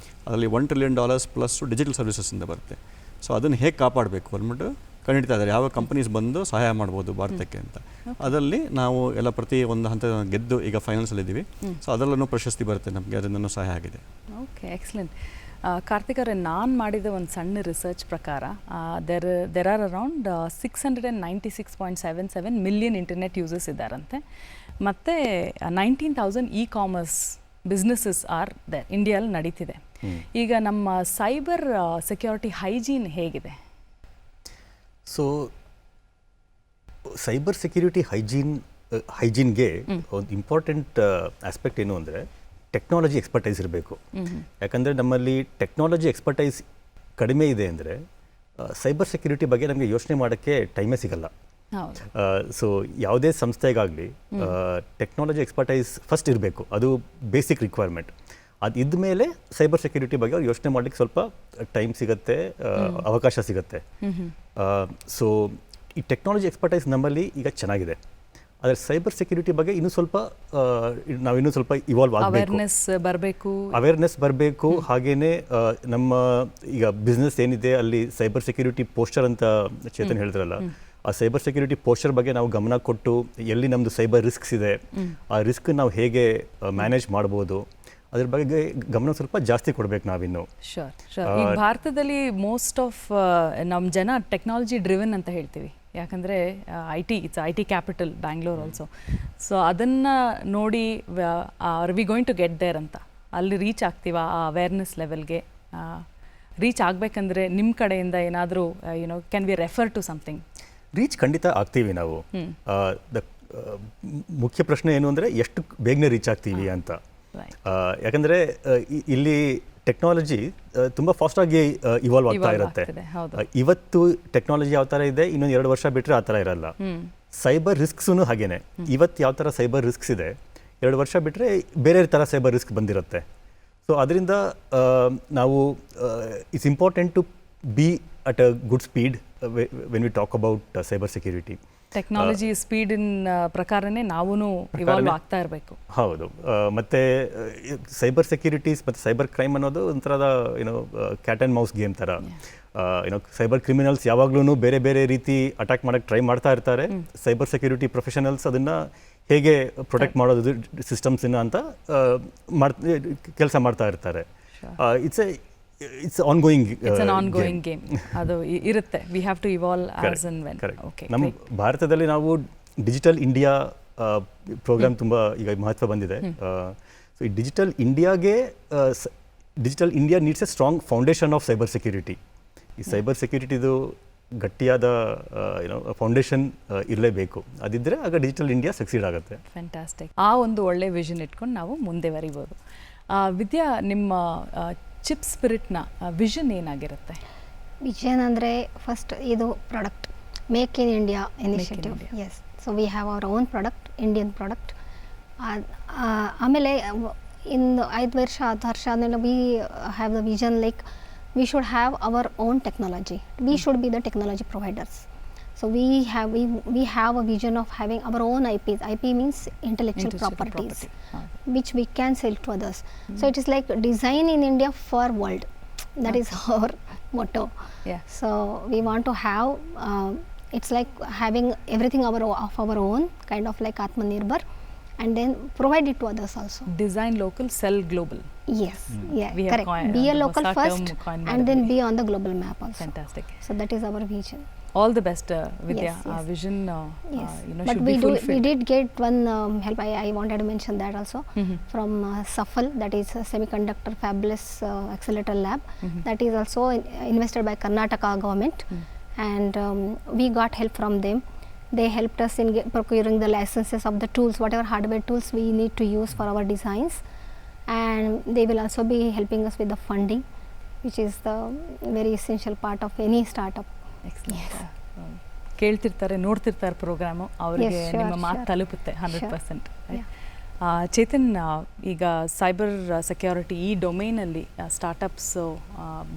ಅದರಲ್ಲಿ $1 ಟ್ರಿಲಿಯನ್ ಪ್ಲಸ್ ಡಿಜಿಟಲ್ ಸರ್ವಿಸಸ್ಸಿಂದ ಬರುತ್ತೆ. ಸೊ ಅದನ್ನು ಹೇಗೆ ಕಾಪಾಡಬೇಕು ಅಂದ್ಬಿಟ್ಟು ಕಂಡಿಡ್ತಾ ಇದ್ದಾರೆ, ಯಾವ ಕಂಪನೀಸ್ ಬಂದು ಸಹಾಯ ಮಾಡ್ಬೋದು ಭಾರತಕ್ಕೆ ಅಂತ. ಅದರಲ್ಲಿ ನಾವು ಎಲ್ಲ ಪ್ರತಿ ಒಂದು ಹಂತ ಗೆದ್ದು ಈಗ ಫೈನಲ್ಸಲ್ಲಿದ್ದೀವಿ. ಸೊ ಅದರಲ್ಲೂ ಪ್ರಶಸ್ತಿ ಬರುತ್ತೆ ನಮಗೆ, ಅದನ್ನು ಸಹಾಯ ಆಗಿದೆ. Okay, excellent. ಕಾರ್ತಿಕ್ ಅವರೇ, ನಾನು ಮಾಡಿದ ಒಂದು ಸಣ್ಣ ರಿಸರ್ಚ್ ಪ್ರಕಾರ there are around 696.77 million internet users ಇದ್ದಾರಂತೆ. ಮತ್ತು 19,000 ಇ-ಕಾಮರ್ಸ್ ಬಿಸ್ನೆಸ್ಸಸ್ ಆರ್ ದೇರ್, ಇಂಡಿಯಲ್ಲಿ ನಡೀತಿದೆ. ಈಗ ನಮ್ಮ ಸೈಬರ್ ಸೆಕ್ಯೂರಿಟಿ ಹೈಜೀನ್ ಹೇಗಿದೆ? ಸೊ ಸೈಬರ್ ಸೆಕ್ಯೂರಿಟಿ ಹೈಜೀನ್ಗೆ ಒಂದು ಇಂಪಾರ್ಟೆಂಟ್ ಆಸ್ಪೆಕ್ಟ್ ಏನು ಅಂದರೆ ಟೆಕ್ನಾಲಜಿ ಎಕ್ಸ್ಪರ್ಟೈಸ್ ಇರಬೇಕು. ಯಾಕಂದರೆ ನಮ್ಮಲ್ಲಿ ಟೆಕ್ನಾಲಜಿ ಎಕ್ಸ್ಪರ್ಟೈಸ್ ಕಡಿಮೆ ಇದೆ ಅಂದರೆ ಸೈಬರ್ ಸೆಕ್ಯೂರಿಟಿ ಬಗ್ಗೆ ನಮಗೆ ಯೋಚನೆ ಮಾಡೋಕ್ಕೆ ಟೈಮೇ ಸಿಗಲ್ಲ. ಸೊ ಯಾವುದೇ ಸಂಸ್ಥೆಗಾಗಲಿ ಟೆಕ್ನಾಲಜಿ ಎಕ್ಸ್ಪರ್ಟೈಸ್ ಫಸ್ಟ್ ಇರಬೇಕು, ಅದು ಬೇಸಿಕ್ ರಿಕ್ವೈರ್ಮೆಂಟ್. ಅದು ಇದ್ಮೇಲೆ ಸೈಬರ್ ಸೆಕ್ಯೂರಿಟಿ ಬಗ್ಗೆ ಅವ್ರು ಯೋಚನೆ ಮಾಡಲಿಕ್ಕೆ ಸ್ವಲ್ಪ ಟೈಮ್ ಸಿಗುತ್ತೆ, ಅವಕಾಶ ಸಿಗುತ್ತೆ. ಸೊ ಈ ಟೆಕ್ನಾಲಜಿ ಎಕ್ಸ್ಪರ್ಟೈಸ್ ನಮ್ಮಲ್ಲಿ ಈಗ ಚೆನ್ನಾಗಿದೆ. ಆದರೆ ಸೈಬರ್ ಸೆಕ್ಯೂರಿಟಿ ಬಗ್ಗೆ ಇನ್ನೂ ಸ್ವಲ್ಪ ಇವಾಲ್ವ್ ಆಗಬೇಕು, ಅವೇರ್ನೆಸ್ ಬರಬೇಕು. ಹಾಗೆಯೇ ನಮ್ಮ ಈಗ ಬಿಸ್ನೆಸ್ ಏನಿದೆ ಅಲ್ಲಿ ಸೈಬರ್ ಸೆಕ್ಯೂರಿಟಿ ಪೋಸ್ಚರ್ ಅಂತ ಚೇತನ್ ಹೇಳಿದ್ರಲ್ಲ, ಆ ಸೈಬರ್ ಸೆಕ್ಯೂರಿಟಿ ಪೋಸ್ಚರ್ ಬಗ್ಗೆ ನಾವು ಗಮನ ಕೊಟ್ಟು ಎಲ್ಲಿ ನಮ್ಮದು ಸೈಬರ್ ರಿಸ್ಕ್ಸ್ ಇದೆ, ಆ ರಿಸ್ಕ್ ನಾವು ಹೇಗೆ ಮ್ಯಾನೇಜ್ ಮಾಡ್ಬೋದು, ಅದ್ರ ಬಗ್ಗೆ ಗಮನ ಸ್ವಲ್ಪ ಜಾಸ್ತಿ ಕೊಡಬೇಕು ನಾವಿನ್ನು. ಶೋರ್. ಈಗ ಭಾರತದಲ್ಲಿ ಮೋಸ್ಟ್ ಆಫ್ ನಮ್ಮ ಜನ ಟೆಕ್ನಾಲಜಿ ಡ್ರಿವನ್ ಅಂತ ಹೇಳ್ತೀವಿ, ಯಾಕಂದರೆ I T capital Bangalore also. So ಅದನ್ನು ನೋಡಿ are we going to get there ಅಂತ, ಅಲ್ಲಿ ರೀಚ್ ಆಗ್ತೀವ ಆ ಅವೇರ್ನೆಸ್ ಲೆವೆಲ್ಗೆ? ರೀಚ್ ಆಗಬೇಕಂದ್ರೆ ನಿಮ್ಮ ಕಡೆಯಿಂದ ಏನಾದರೂ can we refer to something? Reach ಖಂಡಿತ ಆಗ್ತೀವಿ ನಾವು. ಮುಖ್ಯ ಪ್ರಶ್ನೆ ಏನು ಅಂದರೆ ಎಷ್ಟು ಬೇಗನೆ ರೀಚ್ ಆಗ್ತೀವಿ ಅಂತ. ಯಾಕಂದರೆ ಇಲ್ಲಿ ಟೆಕ್ನಾಲಜಿ ತುಂಬ ಫಾಸ್ಟಾಗಿ ಇವಾಲ್ವ್ ಆಗ್ತಾ ಇರುತ್ತೆ. ಇವತ್ತು ಟೆಕ್ನಾಲಜಿ ಯಾವ ಥರ ಇದೆ, ಇನ್ನೊಂದು 2 ವರ್ಷ ಬಿಟ್ಟರೆ ಆ ಥರ ಇರಲ್ಲ. ಸೈಬರ್ ರಿಸ್ಕ್ಸೂ ಹಾಗೇನೆ, ಇವತ್ತು ಯಾವ ಥರ ಸೈಬರ್ ರಿಸ್ಕ್ಸ್ ಇದೆ, 2 ವರ್ಷ ಬಿಟ್ಟರೆ ಬೇರೆ ಥರ ಸೈಬರ್ ರಿಸ್ಕ್ ಬಂದಿರುತ್ತೆ. ಸೊ ಅದರಿಂದ ನಾವು it's important to be at a good speed when we talk about cyber security. Technology ಸ್ಪೀಡಿನ ಪ್ರಕಾರನೇ ನಾವು ಇವಾಲ್ವ್ ಆಗ್ತಾ ಇರಬೇಕು. ಹೌದು. ಮತ್ತು ಸೈಬರ್ ಸೆಕ್ಯೂರಿಟೀಸ್ ಮತ್ತು ಸೈಬರ್ ಕ್ರೈಮ್ ಅನ್ನೋದು ಒಂಥರದ ಕ್ಯಾಟ್ ಆ್ಯಂಡ್ ಮೌಸ್ ಗೇಮ್ ಥರ. ಸೈಬರ್ ಕ್ರಿಮಿನಲ್ಸ್ ಯಾವಾಗಲೂ ಬೇರೆ ಬೇರೆ ರೀತಿ ಅಟ್ಯಾಕ್ ಮಾಡೋಕ್ಕೆ ಟ್ರೈ ಮಾಡ್ತಾ ಇರ್ತಾರೆ. ಸೈಬರ್ ಸೆಕ್ಯೂರಿಟಿ ಪ್ರೊಫೆಷನಲ್ಸ್ ಅದನ್ನು ಹೇಗೆ ಪ್ರೊಟೆಕ್ಟ್ ಮಾಡೋದು ಸಿಸ್ಟಮ್ಸನ್ನು ಅಂತ ಕೆಲಸ ಮಾಡ್ತಾ ಇರ್ತಾರೆ. It's ongoing game. ಅದು ಇರುತ್ತೆ. We have to evolve as and when. Okay. ನಮ್ಮ ಭಾರತದಲ್ಲಿ ನಾವು ಡಿಜಿಟಲ್ ಇಂಡಿಯಾ ಪ್ರೋಗ್ರಾಮ್ ತುಂಬ ಈಗ ಮಹತ್ವ ಬಂದಿದೆ. ಸೊ ಈ digital India needs A strong foundation of cyber security. ಈ ಸೈಬರ್ ಸೆಕ್ಯೂರಿಟಿದು ಗಟ್ಟಿಯಾದ ಫೌಂಡೇಶನ್ ಇರಲೇಬೇಕು. ಅದಿದ್ದರೆ ಆಗ ಡಿಜಿಟಲ್ ಇಂಡಿಯಾ ಸಕ್ಸೀಡ್ ಆಗುತ್ತೆ. ಫ್ಯಾಂಟಾಸ್ಟಿಕ್. ಆ ಒಂದು ಒಳ್ಳೆ ವಿಷನ್ ಇಟ್ಕೊಂಡು ನಾವು ಮುಂದೆ ಬರಿಬೋದು. ವಿದ್ಯಾ, ನಿಮ್ಮ ಚಿಪ್ ಸ್ಪಿರಿಟ್ನ ವಿಷನ್ ಏನಾಗಿರುತ್ತೆ? ವಿಷನ್ ಅಂದರೆ ಫಸ್ಟ್ ಇದು product make in India initiative. Yes. So we have our own product, Indian product. ಆಮೇಲೆ in the 5 ವರ್ಷ 10 ವರ್ಷ ಆದ್ಮೇಲೆ we have the vision like we should have our own technology. We should be the technology providers. So we have a vision of having our own IPs. IP means intellectual properties, which we can sell to others. So it is like design in India for world. That is our motto. Yeah. So we want to have it's like having everything of our own, kind of like Atmanirbhar, and then provide it to others also. Design local, sell global. Yes, yeah, We have correct. Be a local ಹೊಸ first term coin and then ಮಾಡಿದ್ವಿ. be on the global map also. Fantastic. So that is our vision. All the best, Vidya. Yes, Our yes. vision, Yes, should but be we fulfilled. did get one help. I wanted to mention that also from SAFAL, that is Semiconductor Fabless Accelerator Lab. That is also invested by Karnataka government, and we got help from them. They helped us in procuring the licenses of the tools, whatever hardware tools we need to use for our designs, and they will also be helping us with the funding, which is the very essential part of any startup. Excellent. ಕೇಳ್ತಿರ್ತಾರೆ, ನೋಡ್ತಿರ್ತಾರೆ programme, ಅವರಿಗೆ Yes, sure, ನಿಮ್ಮ ಮಾತು sure. ತಲುಪುತ್ತೆ 100%. Yeah. Chetan, ಈಗ cyber security ಈ ಡೊಮೇನಲ್ಲಿ startups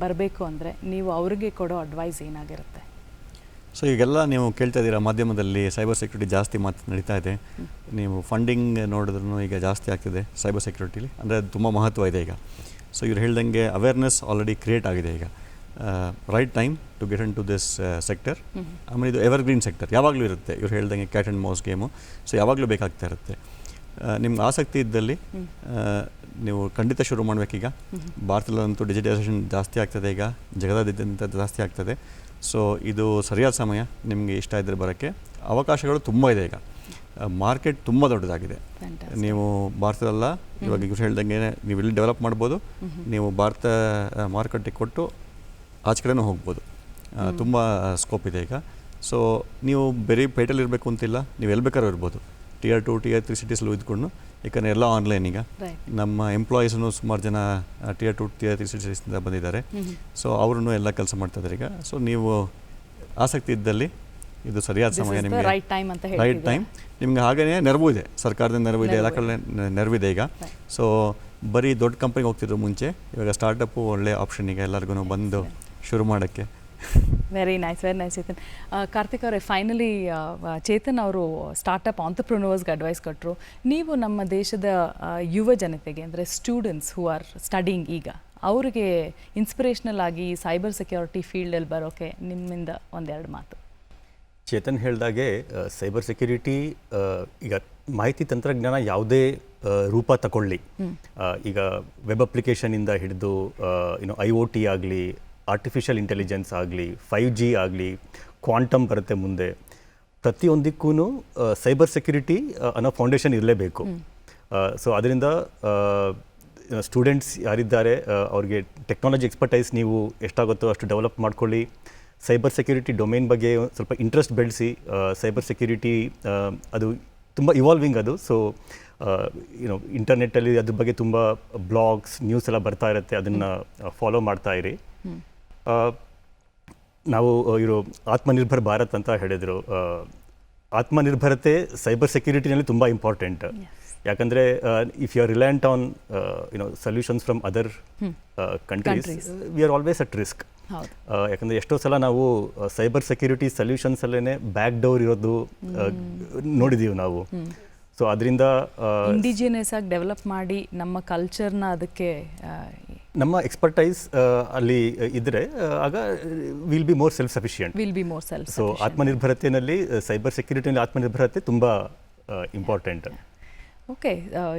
ಬರಬೇಕು ಅಂದರೆ ನೀವು ಅವ್ರಿಗೆ ಕೊಡೋ ಅಡ್ವೈಸ್ ಏನಾಗಿರುತ್ತೆ? ಸೊ ಈಗೆಲ್ಲ ನೀವು ಕೇಳ್ತಾ ಇದ್ದೀರಾ, ಮಾಧ್ಯಮದಲ್ಲಿ ಸೈಬರ್ ಸೆಕ್ಯೂರಿಟಿ ಜಾಸ್ತಿ ಮಾತು ನಡೀತಾ ಇದೆ. ನೀವು ಫಂಡಿಂಗ್ ನೋಡಿದ್ರೂ ಈಗ ಜಾಸ್ತಿ ಆಗ್ತಿದೆ ಸೈಬರ್ ಸೆಕ್ಯೂರಿಟಿಲಿ, ಅಂದರೆ ಅದು ತುಂಬ ಮಹತ್ವ ಇದೆ ಈಗ. ಸೊ ಇವ್ರು ಹೇಳ್ದಂಗೆ ಅವೇರ್ನೆಸ್ ಆಲ್ರೆಡಿ ಕ್ರಿಯೇಟ್ ಆಗಿದೆ ಈಗ. Right time to get into this sector. ಆಮೇಲೆ ಇದು ಎವರ್ಗ್ರೀನ್ ಸೆಕ್ಟರ್, ಯಾವಾಗಲೂ ಇರುತ್ತೆ. ಇವ್ರು ಹೇಳ್ದಂಗೆ cat and mouse game, so ಯಾವಾಗಲೂ ಬೇಕಾಗ್ತಾ ಇರುತ್ತೆ. ನಿಮ್ಗೆ ಆಸಕ್ತಿ ಇದ್ದಲ್ಲಿ ನೀವು ಖಂಡಿತ ಶುರು ಮಾಡಬೇಕೀಗ. ಭಾರತದಲ್ಲಂತೂ ಡಿಜಿಟೈಸೇಷನ್ ಜಾಸ್ತಿ ಆಗ್ತದೆ ಈಗ, ಜಗದಾದ್ಯಂತ ಜಾಸ್ತಿ ಆಗ್ತದೆ. ಸೊ ಇದು ಸರಿಯಾದ ಸಮಯ. ನಿಮಗೆ ಇಷ್ಟ ಇದ್ದರೆ ಬರೋಕ್ಕೆ ಅವಕಾಶಗಳು ತುಂಬ ಇದೆ ಈಗ. ಮಾರ್ಕೆಟ್ ತುಂಬ ದೊಡ್ಡದಾಗಿದೆ. ನೀವು ಭಾರತದಲ್ಲ, ಇವಾಗ ಇವ್ರು ಹೇಳ್ದಂಗೆ ನೀವು ಇಲ್ಲಿ ಡೆವಲಪ್ ಮಾಡ್ಬೋದು, ನೀವು ಭಾರತ ಮಾರುಕಟ್ಟೆಗೆ ಕೊಟ್ಟು ಆಚೆ ಕಡೆನೂ ಹೋಗ್ಬೋದು. ತುಂಬ ಸ್ಕೋಪ್ ಇದೆ ಈಗ. ಸೊ ನೀವು ಬರೀ ಪೇಟೆಯಲ್ಲಿ ಇರಬೇಕು ಅಂತಿಲ್ಲ, ನೀವು ಎಲ್ಲಿ ಬೇಕಾದ್ರೂ ಇರ್ಬೋದು. Tier 2 Tier 3 ಸಿಟೀಸಲ್ಲೂ ಇದ್ಕೊಂಡು, ಯಾಕಂದರೆ ಎಲ್ಲ ಆನ್ಲೈನ್ ಈಗ. ನಮ್ಮ ಎಂಪ್ಲಾಯೀಸೂ ಸುಮಾರು ಜನ Tier 2 Tier 3 ಸಿಟೀಸಿಂದ ಬಂದಿದ್ದಾರೆ. ಸೊ ಅವ್ರೂ ಎಲ್ಲ ಕೆಲಸ ಮಾಡ್ತಾಯಿದ್ದಾರೆ ಈಗ. ಸೊ ನೀವು ಆಸಕ್ತಿ ಇದ್ದಲ್ಲಿ ಇದು ಸರಿಯಾದ ಸಮಯ ನಿಮಗೆ, ರೈಟ್ ಟೈಮ್ ಅಂತ ಹೇಳಿ. Right time. ನಿಮ್ಗೆ ಹಾಗೆಯೇ ನೆರವು ಇದೆ, ಸರ್ಕಾರದಿಂದ ನೆರವು ಇದೆ, ಎಲ್ಲ ಕಡೆ ನೆರವಿದೆ ಈಗ. ಸೊ ಬರೀ ದೊಡ್ಡ ಕಂಪ್ನಿಗೆ ಹೋಗ್ತಿದ್ರು ಮುಂಚೆ, ಇವಾಗ ಸ್ಟಾರ್ಟಪ್ಪು ಒಳ್ಳೆ ಆಪ್ಷನ್ ಈಗ ಎಲ್ಲರಿಗೂ ಬಂದು ಶುರು ಮಾಡೋಕ್ಕೆ. Very nice Chetan. ಕಾರ್ತಿಕ್ ಅವರೇ, ಫೈನಲಿ ಚೇತನ್ ಅವರು ಸ್ಟಾರ್ಟಪ್ ಆಂಟ್ರಪ್ರನರ್ಸ್ಗೆ ಅಡ್ವೈಸ್ ಕೊಟ್ಟರು. ನೀವು ನಮ್ಮ ದೇಶದ ಯುವ ಜನತೆಗೆ, ಅಂದರೆ ಸ್ಟೂಡೆಂಟ್ಸ್ ಹೂ ಆರ್ ಸ್ಟಡಿಂಗ್ ಈಗ, ಅವರಿಗೆ ಇನ್ಸ್ಪಿರೇಷನಲ್ ಆಗಿ ಸೈಬರ್ ಸೆಕ್ಯೂರಿಟಿ ಫೀಲ್ಡಲ್ಲಿ ಬರೋಕ್ಕೆ ನಿಮ್ಮಿಂದ ಒಂದೆರಡು ಮಾತು. ಚೇತನ್ ಹೇಳ್ದಾಗೆ ಸೈಬರ್ ಸೆಕ್ಯೂರಿಟಿ ಈಗ ಮಾಹಿತಿ ತಂತ್ರಜ್ಞಾನ ಯಾವುದೇ ರೂಪ ತಗೊಳ್ಳಿ, ಈಗ ವೆಬ್ ಅಪ್ಲಿಕೇಶನಿಂದ ಹಿಡಿದು IoT ಆಗಲಿ, ಆರ್ಟಿಫಿಷಿಯಲ್ ಇಂಟೆಲಿಜೆನ್ಸ್ ಆಗಲಿ, 5G ಆಗಲಿ, ಕ್ವಾಂಟಮ್ ಬರುತ್ತೆ ಮುಂದೆ, ಪ್ರತಿಯೊಂದಕ್ಕೂ ಸೈಬರ್ ಸೆಕ್ಯೂರಿಟಿ ಅನ್ನೋ ಫೌಂಡೇಶನ್ ಇರಲೇಬೇಕು. ಸೊ ಅದರಿಂದ ಸ್ಟೂಡೆಂಟ್ಸ್ ಯಾರಿದ್ದಾರೆ ಅವ್ರಿಗೆ ಟೆಕ್ನಾಲಜಿ ಎಕ್ಸ್ಪರ್ಟೈಸ್ ನೀವು ಎಷ್ಟಾಗುತ್ತೋ ಅಷ್ಟು ಡೆವಲಪ್ ಮಾಡ್ಕೊಳ್ಳಿ. ಸೈಬರ್ ಸೆಕ್ಯೂರಿಟಿ ಡೊಮೇನ್ ಬಗ್ಗೆ ಸ್ವಲ್ಪ ಇಂಟ್ರೆಸ್ಟ್ ಬೆಳೆಸಿ. ಸೈಬರ್ ಸೆಕ್ಯೂರಿಟಿ ಅದು ತುಂಬ ಇವಾಲ್ವಿಂಗ್ ಅದು. ಸೊ ಇಂಟರ್ನೆಟ್ಟಲ್ಲಿ ಅದ್ರ ಬಗ್ಗೆ ತುಂಬ ಬ್ಲಾಗ್ಸ್, ನ್ಯೂಸ್ ಎಲ್ಲ ಬರ್ತಾ ಇರುತ್ತೆ, ಅದನ್ನು ಫಾಲೋ ಮಾಡ್ತಾ ಇರಿ. ನಾವು ಇವರು ಆತ್ಮನಿರ್ಭರ್ ಭಾರತ್ ಅಂತ ಹೇಳಿದರು. ಆತ್ಮನಿರ್ಭರತೆ ಸೈಬರ್ ಸೆಕ್ಯೂರಿಟಿನಲ್ಲಿ ತುಂಬ ಇಂಪಾರ್ಟೆಂಟ್. ಯಾಕಂದರೆ if you are reliant on solutions from other countries, we are always at risk. ಯಾಕಂದರೆ ಎಷ್ಟೋ ಸಲ ನಾವು ಸೈಬರ್ ಸೆಕ್ಯೂರಿಟಿ ಸೊಲ್ಯೂಷನ್ಸಲ್ಲೇ ಬ್ಯಾಕ್ ಡೋರ್ ಇರೋದು ನೋಡಿದ್ದೀವಿ ನಾವು. ಸೊ ಅದರಿಂದ ಇಂಡಿಜಿನಿಯಸ್ ಆಗಿ ಡೆವಲಪ್ ಮಾಡಿ ನಮ್ಮ ಕಲ್ಚರ್ನ ಅದಕ್ಕೆ ನಮ್ಮ ಎಕ್ಸ್ಪರ್ಟೈಸ್ ಅಲ್ಲಿ ಇದ್ದರೆ ಆಗ will be more self sufficient. So ಆತ್ಮನಿರ್ಭರತೆಯಲ್ಲಿ, ಸೈಬರ್ ಸೆಕ್ಯೂರಿಟಿಯಲ್ಲಿ ಆತ್ಮನಿರ್ಭರತೆ ತುಂಬ ಇಂಪಾರ್ಟೆಂಟ್. ಓಕೆ,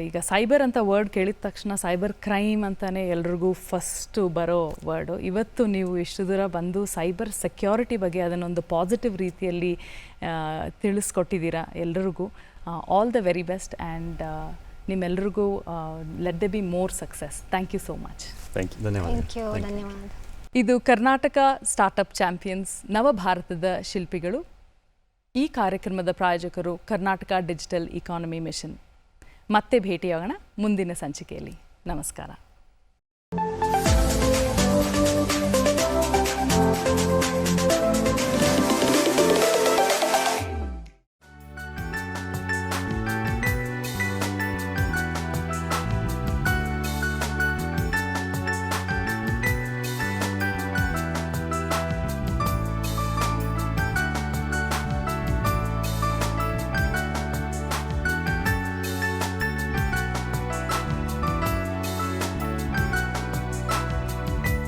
ಈಗ ಸೈಬರ್ ಅಂತ ವರ್ಡ್ ಕೇಳಿದ ತಕ್ಷಣ ಸೈಬರ್ ಕ್ರೈಮ್ ಅಂತಲೇ ಎಲ್ರಿಗೂ ಫಸ್ಟು ಬರೋ ವರ್ಡು. ಇವತ್ತು ನೀವು ಇಷ್ಟು ದೂರ ಬಂದು ಸೈಬರ್ ಸೆಕ್ಯೂರಿಟಿ ಬಗ್ಗೆ ಅದನ್ನೊಂದು ಪಾಸಿಟಿವ್ ರೀತಿಯಲ್ಲಿ ತಿಳಿಸ್ಕೊಟ್ಟಿದ್ದೀರಾ ಎಲ್ರಿಗೂ. All the very best and ನಿಮ್ಮೆಲ್ರಿಗೂ let they be more success. Thank you so much. Thank you. ಧನ್ಯವಾದ. ಇದು ಕರ್ನಾಟಕ ಸ್ಟಾರ್ಟಪ್ ಚಾಂಪಿಯನ್ಸ್, ನವಭಾರತದ ಶಿಲ್ಪಿಗಳು. ಈ ಕಾರ್ಯಕ್ರಮದ ಪ್ರಾಯೋಜಕರು ಕರ್ನಾಟಕ ಡಿಜಿಟಲ್ ಇಕಾನಮಿ ಮಿಷನ್. ಮತ್ತೆ ಭೇಟಿಯಾಗೋಣ ಮುಂದಿನ ಸಂಚಿಕೆಯಲ್ಲಿ. ನಮಸ್ಕಾರ.